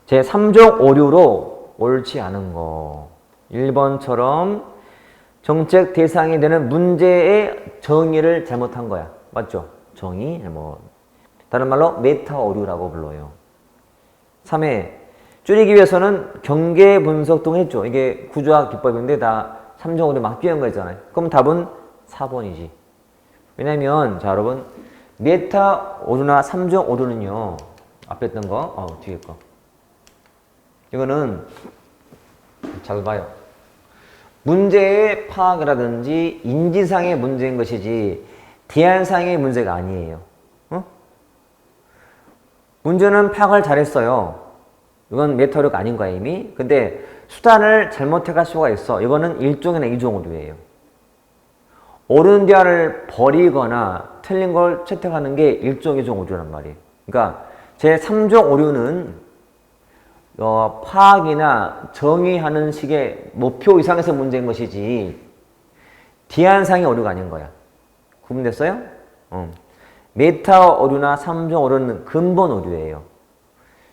제 3종 오류로 옳지 않은 거. 1번처럼 정책 대상이 되는 문제의 정의를 잘못한 거야. 맞죠? 정의. 다른 말로 메타 오류라고 불러요. 3회 줄이기 위해서는 경계 분석 등 했죠. 이게 구조학 기법인데 다 3종 오류 막 비운 거 있잖아요. 그럼 답은 4번이지. 왜냐면 자 여러분 메타 오류나 3종 오류는요. 앞에 있던 거, 뒤에 거. 이거는 잘 봐요. 문제의 파악이라든지 인지상의 문제인 것이지 대안상의 문제가 아니에요. 문제는 파악을 잘했어요. 이건 메타오류가 아닌 거야 이미. 근데 수단을 잘못해갈 수가 있어. 이거는 1종이나 2종 오류예요. 옳은 대안을 버리거나 틀린 걸 채택하는 게 1종, 2종 오류란 말이에요. 그러니까 제 3종 오류는 파악이나 정의하는 식의 목표 이상에서 문제인 것이지 대안상의 오류가 아닌 거야. 구분됐어요? 메타 오류나 3종 오류는 근본 오류예요.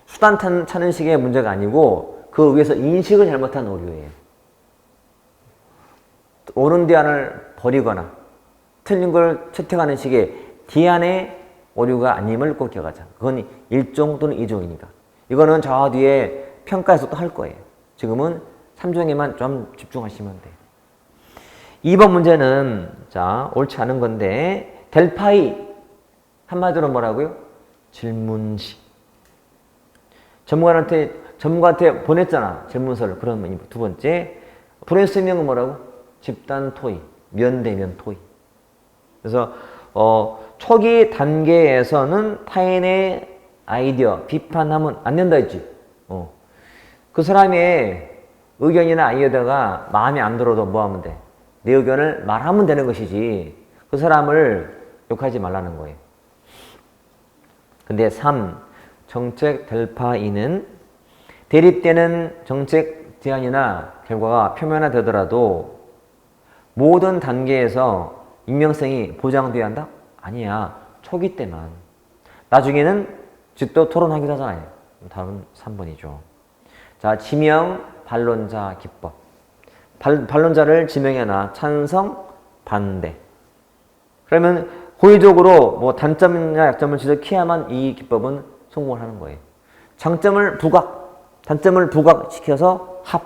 수단 찾는 식의 문제가 아니고 그 위에서 인식을 잘못한 오류예요. 옳은 대안을 버리거나 틀린 걸 채택하는 식의 대안의 오류가 아님을 꼭 기억하자. 그건 1종 또는 2종이니까. 이거는 저 뒤에 평가에서 또 할 거예요. 지금은 3종에만 좀 집중하시면 돼요. 2번 문제는 자 옳지 않은 건데 델파이 한마디로 뭐라고요? 질문지. 전문가한테 보냈잖아. 질문서를. 그러면 두 번째 브레인스토밍은 뭐라고? 집단 토의. 면대면 토의. 그래서 초기 단계에서는 타인의 아이디어, 비판하면 안 된다 했지. 그 사람의 의견이나 아이디어가 마음에 안 들어도 뭐 하면 돼? 내 의견을 말하면 되는 것이지 그 사람을 욕하지 말라는 거예요. 근데 3. 정책 델파2는 대립되는 정책 제안이나 결과가 표면화되더라도 모든 단계에서 익명성이 보장돼야 한다? 아니야. 초기 때만. 나중에는 직도 토론하기도 하잖아요. 답은 3번이죠. 자, 지명, 반론자, 기법. 반론자를 지명해놔. 찬성, 반대. 그러면 고의적으로 뭐 단점이나 약점을 지적해야만 이 기법은 성공을 하는 거예요. 장점을 부각, 단점을 부각시켜서 합.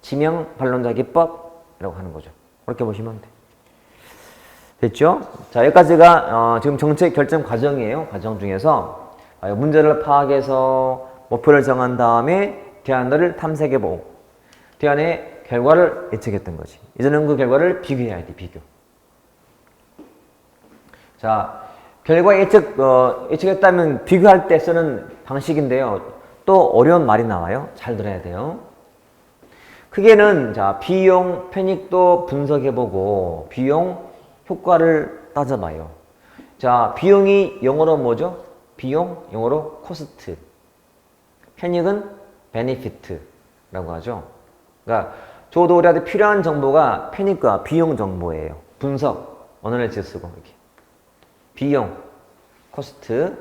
지명, 반론자, 기법이라고 하는 거죠. 그렇게 보시면 돼. 됐죠? 자, 여기까지가 지금 정책 결정 과정이에요. 과정 중에서 문제를 파악해서 목표를 정한 다음에 대안을 탐색해보고 대안의 결과를 예측했던 거지. 이제는 그 결과를 비교해야 돼. 비교. 자, 결과 예측했다면 비교할 때 쓰는 방식인데요. 또 어려운 말이 나와요. 잘 들어야 돼요. 크게는 자, 비용, 편익도 분석해보고 비용, 효과를 따져봐요. 자, 비용이 영어로 뭐죠? 비용, 영어로 코스트. 편익은 베네피트라고 하죠. 그러니까 저도 우리한테 필요한 정보가 편익과 비용 정보예요. 분석, 언어를 쓰고 이렇게. 비용, 코스트,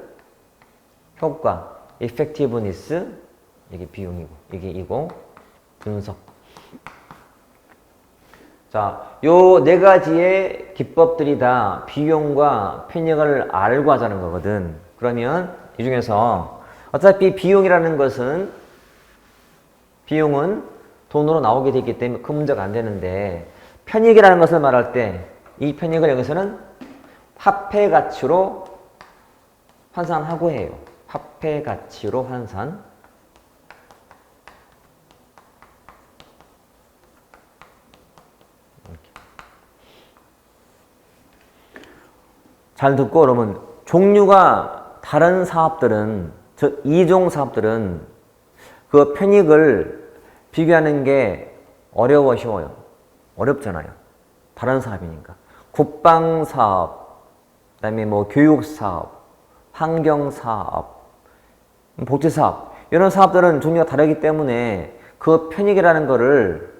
효과, effectiveness, 이게 비용이고, 이게 이고, 분석. 자, 요 네 가지의 기법들이 다 비용과 편익을 알고 하자는 거거든. 그러면 이 중에서 어차피 비용이라는 것은 비용은 돈으로 나오게 되기 때문에 큰 문제가 안 되는데 편익이라는 것을 말할 때 이 편익을 여기서는 화폐 가치로 환산하고 해요. 화폐 가치로 환산. 잘 듣고 그러면 종류가 다른 사업들은 즉 이종 사업들은 그 편익을 비교하는 게 어려워 쉬워요. 어렵잖아요. 다른 사업이니까. 국방 사업, 그다음에 뭐 교육 사업, 환경 사업, 복지 사업 이런 사업들은 종류가 다르기 때문에 그 편익이라는 거를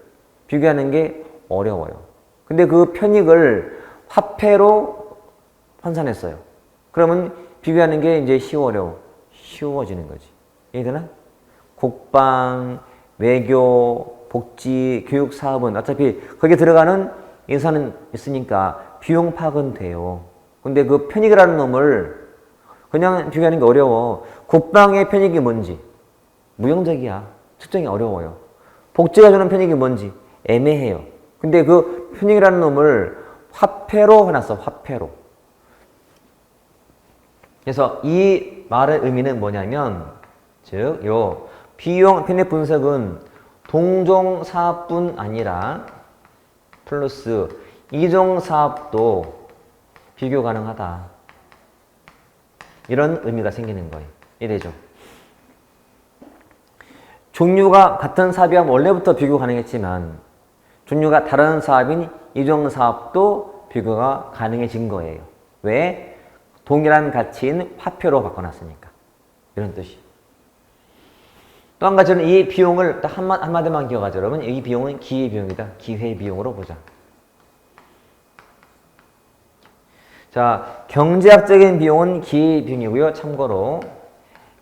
비교하는 게 어려워요. 근데 그 편익을 화폐로 환산했어요. 그러면 비교하는 게 이제 쉬워지는 거지. 이해되나? 국방, 외교, 복지, 교육 사업은 어차피 거기에 들어가는 예산은 있으니까 비용 파악은 돼요. 근데 그 편익이라는 놈을 그냥 비교하는 게 어려워. 국방의 편익이 뭔지 무용적이야. 측정이 어려워요. 복지가 주는 편익이 뭔지 애매해요. 근데 그 편익이라는 놈을 화폐로 해놨어. 화폐로. 그래서 이 말의 의미는 뭐냐면 즉 요 비용 편익 분석은 동종 사업뿐 아니라 플러스 이종 사업도 비교 가능하다. 이런 의미가 생기는 거예요. 이래죠. 종류가 같은 사업이면 원래부터 비교 가능했지만 종류가 다른 사업인 이종 사업도 비교가 가능해진 거예요. 왜? 동일한 가치인 화폐로 바꿔놨으니까. 이런 뜻이. 또 한 가지는 이 비용을 한마디만 기억하죠. 여러분, 이 비용은 기회비용이다. 기회비용으로 보자. 자, 경제학적인 비용은 기회비용이고요. 참고로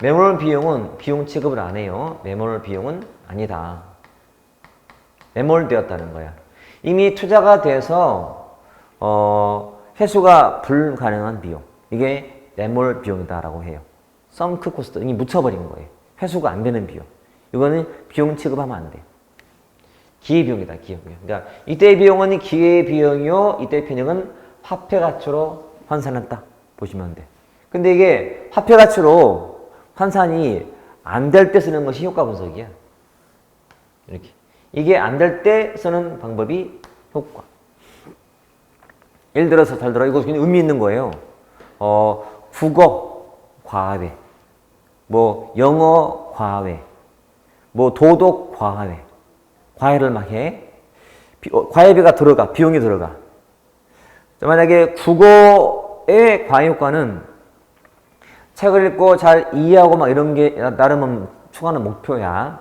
매몰 비용은 비용 취급을 안 해요. 매몰 비용은 아니다. 매몰되었다는 거야. 이미 투자가 돼서 회수가 불가능한 비용. 이게 매몰 비용이다라고 해요. 썬크 코스트, 이미 묻혀버린 거예요. 회수가 안 되는 비용. 이거는 비용 취급하면 안 돼요. 기회비용이다. 기회비용. 그러니까 이때 비용은 기회비용이요. 이때 편익은 화폐 가치로 환산했다. 보시면 돼. 근데 이게 화폐 가치로 환산이 안 될 때 쓰는 것이 효과 분석이야. 이렇게. 이게 안 될 때 쓰는 방법이 효과. 예를 들어서 잘 들어. 이거 굉장히 의미 있는 거예요. 국어 과외, 뭐 영어 과외, 뭐 도덕 과외, 과외를 막 해. 과외비가 들어가, 비용이 들어가. 만약에 국어의 과외 효과는 책을 읽고 잘 이해하고 막 이런 게 나름 추구하는 목표야.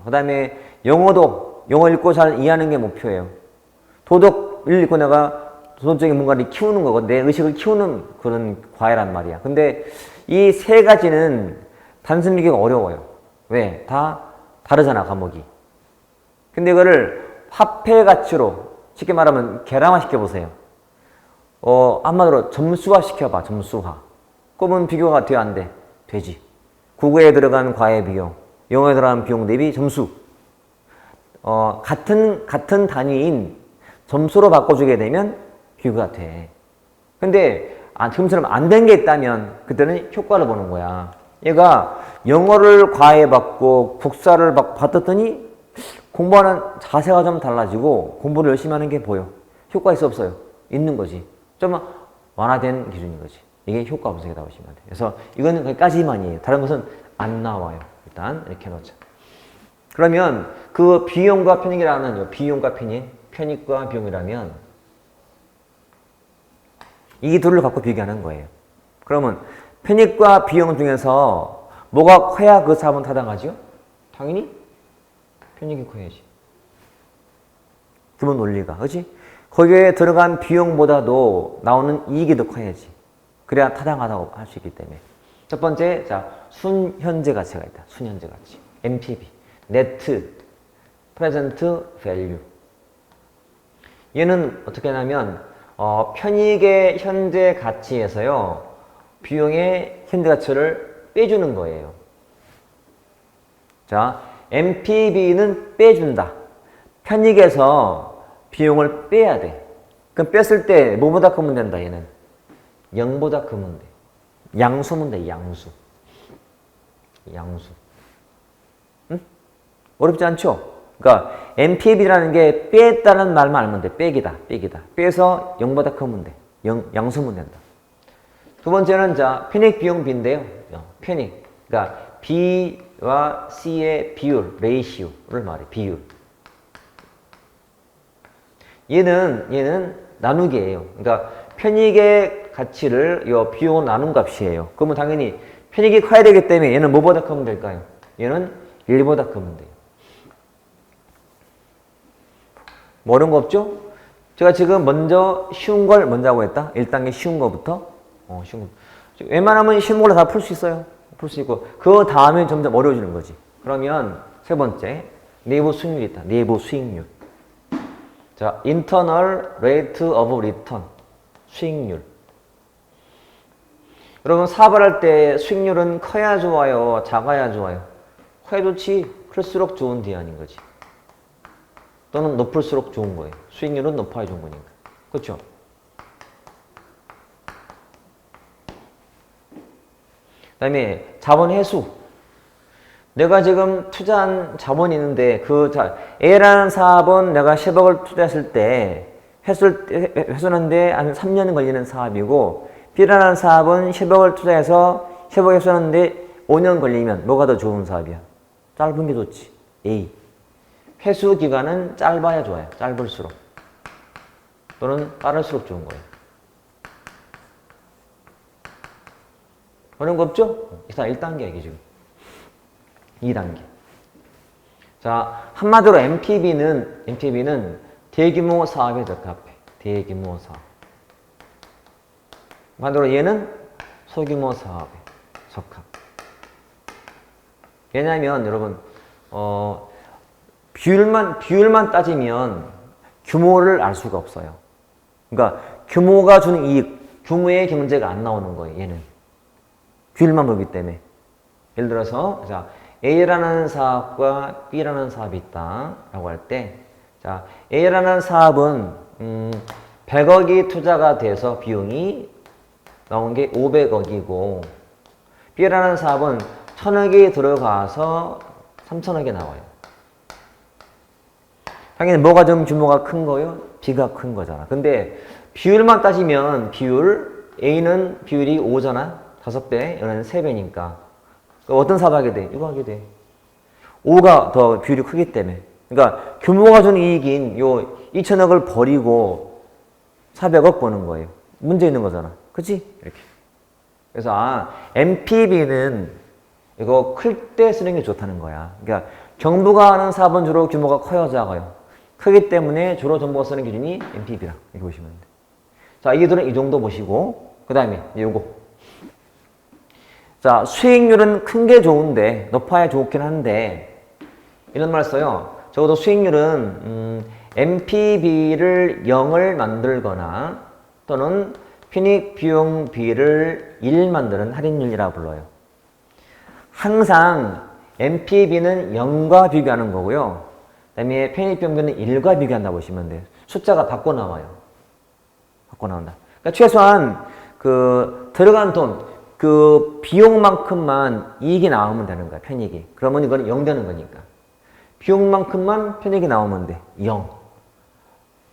그 다음에 영어도 영어 읽고 잘 이해하는 게 목표예요. 도덕을 읽고 내가 도덕적인 뭔가를 키우는 거고 내 의식을 키우는 그런 과외란 말이야. 근데 이 세 가지는 단순히기가 어려워요. 왜? 다 다르잖아, 과목이. 근데 이거를 화폐 가치로 쉽게 말하면 계량화 시켜보세요. 한마디로 점수화 시켜봐, 점수화. 그러면 비교가 돼, 안 돼? 되지. 국어에 들어간 과외 비용, 영어에 들어간 비용 대비 점수. 같은 단위인 점수로 바꿔주게 되면 비교가 돼. 근데 지금처럼 안 된 게 있다면 그때는 효과를 보는 거야. 얘가 영어를 과외받고 국사를 받았더니 공부하는 자세가 좀 달라지고 공부를 열심히 하는 게 보여. 효과 있어 없어요? 있는 거지. 좀 완화된 기준인 거지. 이게 효과 분석이라고 보시면 돼요. 그래서 이거는 거기까지만이에요. 다른 것은 안 나와요. 일단 이렇게 해놓자. 그러면 그 비용과 편익이라는 비용과 편익과 비용이라면 이 둘을 갖고 비교하는 거예요. 그러면 편익과 비용 중에서 뭐가 커야 그 사업은 타당하죠? 당연히 편익이 커야지. 기본 논리가, 그렇지? 거기에 들어간 비용보다도 나오는 이익이 더 커야지. 그래야 타당하다고 할 수 있기 때문에. 첫 번째, 자, 순현재 가치가 있다. 순현재 가치. NPV, Net Present Value. 얘는 어떻게 하냐면 편익의 현재 가치에서요, 비용의 현재 가치를 빼주는 거예요. 자, NPV는 빼준다. 편익에서 비용을 빼야 돼. 그럼 뺐을 때 뭐보다 크면 된다, 얘는? 0보다 크면 돼. 양수면 돼, 양수. 양수. 응? 어렵지 않죠? 그러니까 NPV라는 게 뺐다는 말만 알면 돼. 빼기다. 빼서 0보다 크면 돼. 양수면 된다. 두 번째는 자, 편익 비용 비인데요. 편익. 그러니까 B와 C의 비율, 레이시오를 말해. 비율. 얘는 나누기예요. 그러니까 편익의 가치를 요 비용으로 나눈 값이에요. 그러면 당연히 편익이 커야 되기 때문에 얘는 뭐보다 크면 될까요? 얘는 1보다 크면 돼요. 뭐 어려운 거 없죠? 제가 지금 먼저 쉬운 걸 먼저 하고 했다. 1단계 쉬운 거부터. 쉬운 거. 웬만하면 쉬운 걸로 다 풀 수 있어요. 풀 수 있고. 그 다음에 점점 어려워지는 거지. 그러면 세 번째, 내부 수익률이 있다. 내부 수익률. 자, Internal Rate of Return. 수익률. 여러분 사업을 할 때 수익률은 커야 좋아요? 작아야 좋아요? 커야 좋지. 클수록 좋은 대안인 거지. 또는 높을수록 좋은 거예요. 수익률은 높아야 좋은 거니까. 그렇죠? 그 다음에 자본 회수. 내가 지금 투자한 자본이 있는데 A라는 사업은 내가 10억을 투자했을 때 회수하는데 한 3년 걸리는 사업이고 B라는 사업은 10억을 투자해서 10억 회수하는데 5년 걸리면 뭐가 더 좋은 사업이야? 짧은 게 좋지. A. 회수 기간은 짧아야 좋아요. 짧을수록. 또는 빠를수록 좋은 거예요. 어려운 거 없죠? 일단 1단계 이게 지금. 2단계. 자, 한마디로 MPV는 대규모 사업에 적합해. 대규모 사업. 반대로 얘는 소규모 사업에 적합. 왜냐하면 여러분 비율만 따지면 규모를 알 수가 없어요. 그러니까 규모가 주는 이익, 규모의 경제가 안 나오는 거예요. 얘는 비율만 보기 때문에. 예를 들어서 자, A라는 사업과 B라는 사업이 있다라고 할 때, 자, A라는 사업은 100억이 투자가 돼서 비용이 나온 게 500억이고 B라는 사업은 1000억이 들어가서 3000억이 나와요. 당연히 뭐가 좀 규모가 큰 거요? B가 큰 거잖아. 근데 비율만 따지면 A는 비율이 5잖아. 5배, 얘는 3배니까. 어떤 사업 하게 돼? 이거 하게 돼. 5가 더 비율이 크기 때문에. 그러니까 규모가 주는 이익인 요 2천억을 버리고 400억 버는 거예요. 문제 있는 거잖아. 그치? 이렇게. 그래서 MPV는 이거 클 때 쓰는 게 좋다는 거야. 그러니까 정부가 하는 사업은 주로 규모가 커요, 작아요? 크기 때문에 주로 정부가 쓰는 기준이 MPV라. 이렇게 보시면 돼. 자, 이들은 이 정도 보시고, 그 다음에 요거. 자, 수익률은 큰 게 좋은데, 높아야 좋긴 한데, 이런 말 써요. 적어도 수익률은 NPV를 0을 만들거나 또는 편익 비용 비를 1 만드는 할인율이라고 불러요. 항상 NPV는 0과 비교하는 거고요. 그 다음에 편익 비용 비는 1과 비교한다고 보시면 돼요. 숫자가 바꿔 나와요. 바꿔 나온다. 그러니까 최소한 그 들어간 돈, 그 비용만큼만 이익이 나오면 되는 거야, 편익이. 그러면 이거는 0 되는 거니까. 비용만큼만 편익이 나오면 돼, 0.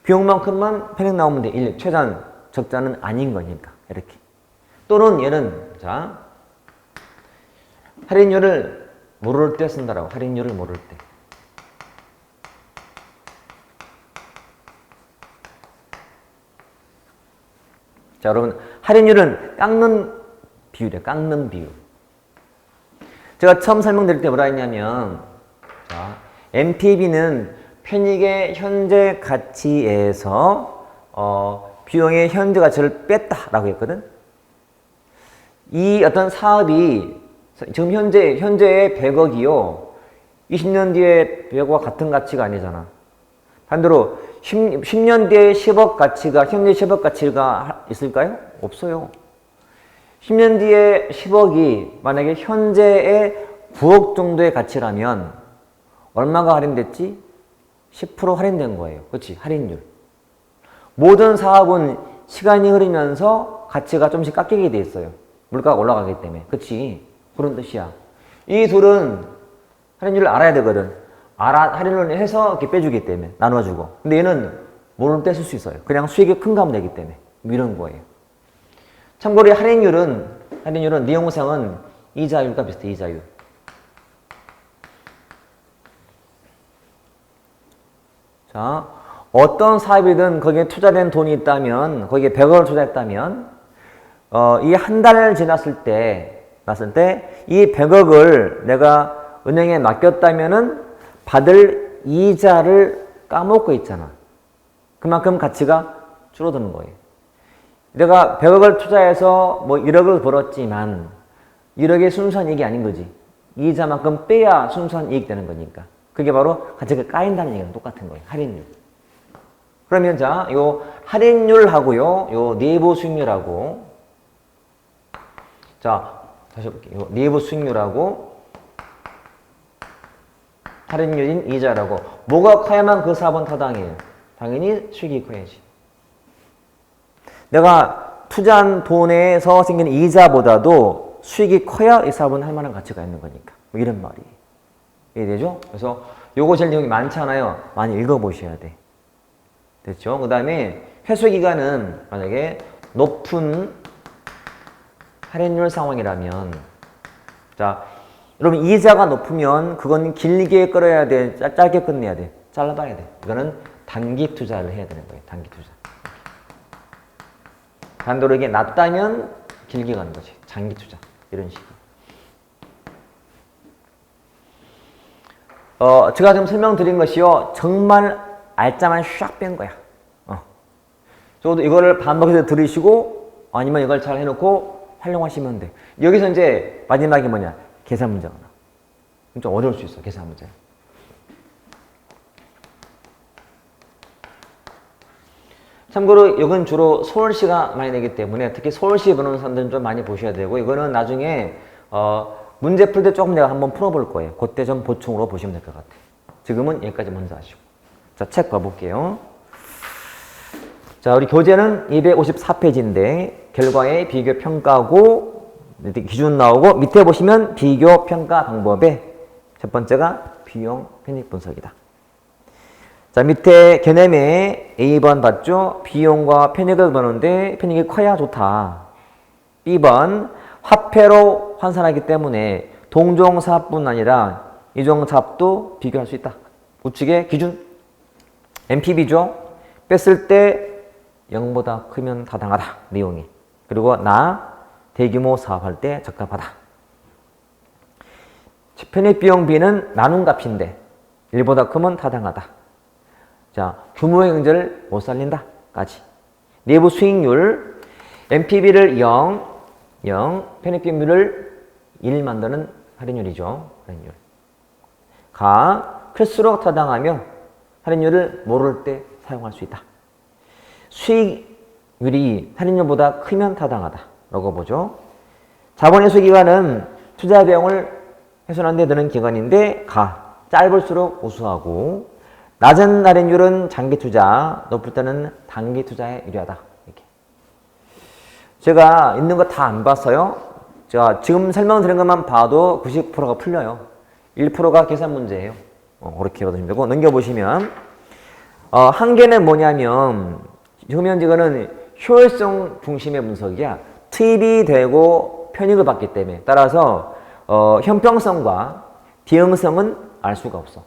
비용만큼만 편익 나오면 돼, 1. 최단, 적자는 아닌 거니까, 이렇게. 또는 얘는, 자, 할인율을 모를 때 쓴다라고, 할인율을 모를 때. 자, 여러분, 할인율은 깎는 비율이에요. 깎는 비율. 제가 처음 설명드릴 때 뭐라 했냐면, 자, NPV는 편익의 현재 가치에서 비용의 현재 가치를 뺐다라고 했거든. 이 어떤 사업이 지금 현재의 100억이요. 20년 뒤에 100억과 같은 가치가 아니잖아. 반대로 10년 뒤에 10억 가치가 현재 10억 가치가 있을까요? 없어요. 10년 뒤에 10억이 만약에 현재의 9억 정도의 가치라면 얼마가 할인됐지? 10% 할인된 거예요. 그렇지? 할인율. 모든 사업은 시간이 흐르면서 가치가 좀씩 깎이게 돼 있어요. 물가가 올라가기 때문에. 그렇지? 그런 뜻이야. 이 둘은 할인율을 알아야 되거든. 할인을 해서 이렇게 빼주기 때문에 나눠주고. 근데 얘는 모를 때 쓸 수 있어요. 그냥 수익이 큰 거 하면 되기 때문에. 이런 거예요. 참고로 할인율은 내용상은 이자율과 비슷해. 이자율. 자, 어떤 사업이든 거기에 투자된 돈이 있다면, 거기에 100억을 투자했다면, 이 한 달 지났을 때 이 100억을 내가 은행에 맡겼다면은 받을 이자를 까먹고 있잖아. 그만큼 가치가 줄어드는 거예요. 내가 100억을 투자해서 뭐 1억을 벌었지만 1억의 순수한 이익이 아닌 거지. 이자만큼 빼야 순수한 이익 되는 거니까. 그게 바로 가치가 까인다는 얘기랑 똑같은 거예요. 할인율. 그러면 자, 요 할인율하고요, 요 내부 수익률하고, 자, 다시 해볼게요. 내부 수익률하고 할인율인 이자라고. 뭐가 커야만 그 사업은 타당해요? 당연히 수익이 커야지. 내가 투자한 돈에서 생기는 이자보다도 수익이 커야 이 사업은 할 만한 가치가 있는 거니까. 뭐 이런 말이에요. 이해되죠? 그래서 요거 제일 내용이 많잖아요. 많이 읽어보셔야 돼. 됐죠? 그 다음에 회수기간은 만약에 높은 할인율 상황이라면, 자, 여러분 이자가 높으면 그건 길게 끌어야 돼? 짧게 끝내야 돼? 잘라봐야 돼. 이거는 단기 투자를 해야 되는 거예요. 단기 투자. 반대로 이게 낮다면 길게 가는 거지. 장기 투자. 이런 식으로. 제가 지금 설명드린 것이요. 정말 알짜만 샥 뺀 거야. 저도 이거를 반복해서 들으시고 아니면 이걸 잘 해놓고 활용하시면 돼. 여기서 이제 마지막이 뭐냐? 계산 문제가 나와. 좀 어려울 수 있어. 계산 문제. 참고로 이건 주로 서울시가 많이 내기 때문에 특히 서울시 보는 사람들은 좀 많이 보셔야 되고, 이거는 나중에 문제 풀 때 조금 내가 한번 풀어볼 거예요. 그때 좀 보충으로 보시면 될 것 같아요. 지금은 여기까지 먼저 하시고. 자, 책 봐볼게요. 자, 우리 교재는 254페이지인데 결과의 비교 평가고 기준 나오고, 밑에 보시면 비교 평가 방법의 첫 번째가 비용 편익 분석이다. 자, 밑에 개념에 A번 봤죠? 비용과 편익을 보는데 편익이 커야 좋다. B번 화폐로 환산하기 때문에 동종사업뿐 아니라 이종사업도 비교할 수 있다. 우측의 기준 NPV죠. 뺐을 때 0보다 크면 타당하다. 내용이. 그리고 대규모 사업할 때 적합하다. 편익비용 B는 나눈 값인데 1보다 크면 타당하다. 자, 규모의 경제를 못 살린다까지. 내부 수익률 NPV를 0, 편익비용률을 1 만드는 할인율이죠. 할인율. 클수록 타당하며 할인율을 모를 때 사용할 수 있다. 수익률이 할인율보다 크면 타당하다라고 보죠. 자본회수 기간은 투자 비용을 훼손하는 데 드는 기간인데 짧을수록 우수하고 낮은 할인율은 장기 투자, 높을 때는 단기 투자에 유리하다. 이렇게. 제가 있는 거 다 안 봤어요. 제가 지금 설명드린 것만 봐도 90%가 풀려요. 1%가 계산 문제예요. 그렇게 받으시면 되고 넘겨보시면 한계는 뭐냐면 지금 이거는 효율성 중심의 분석이야. 투입이 되고 편익을 받기 때문에 따라서 형평성과 비형성은 알 수가 없어.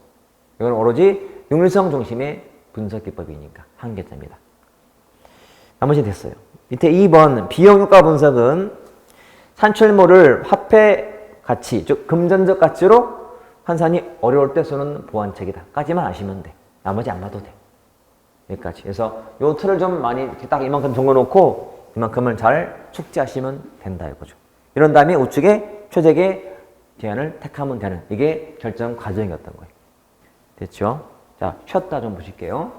이건 오로지 융일성 중심의 분석 기법이니까 한계점이다. 나머지 됐어요. 밑에 2번 비용효과 분석은 산출물을 화폐 가치, 즉 금전적 가치로 환산이 어려울 때 쓰는 보완책이다. 까지만 아시면 돼. 나머지 안 봐도 돼. 여기까지. 그래서 요 틀을 좀 많이 딱 이만큼 정해놓고 이만큼을 잘 숙지하시면 된다 이거죠. 이런 다음에 우측에 최적의 대안을 택하면 되는 이게 결정 과정이었던 거예요. 됐죠? 자, 쉬었다 좀 보실게요.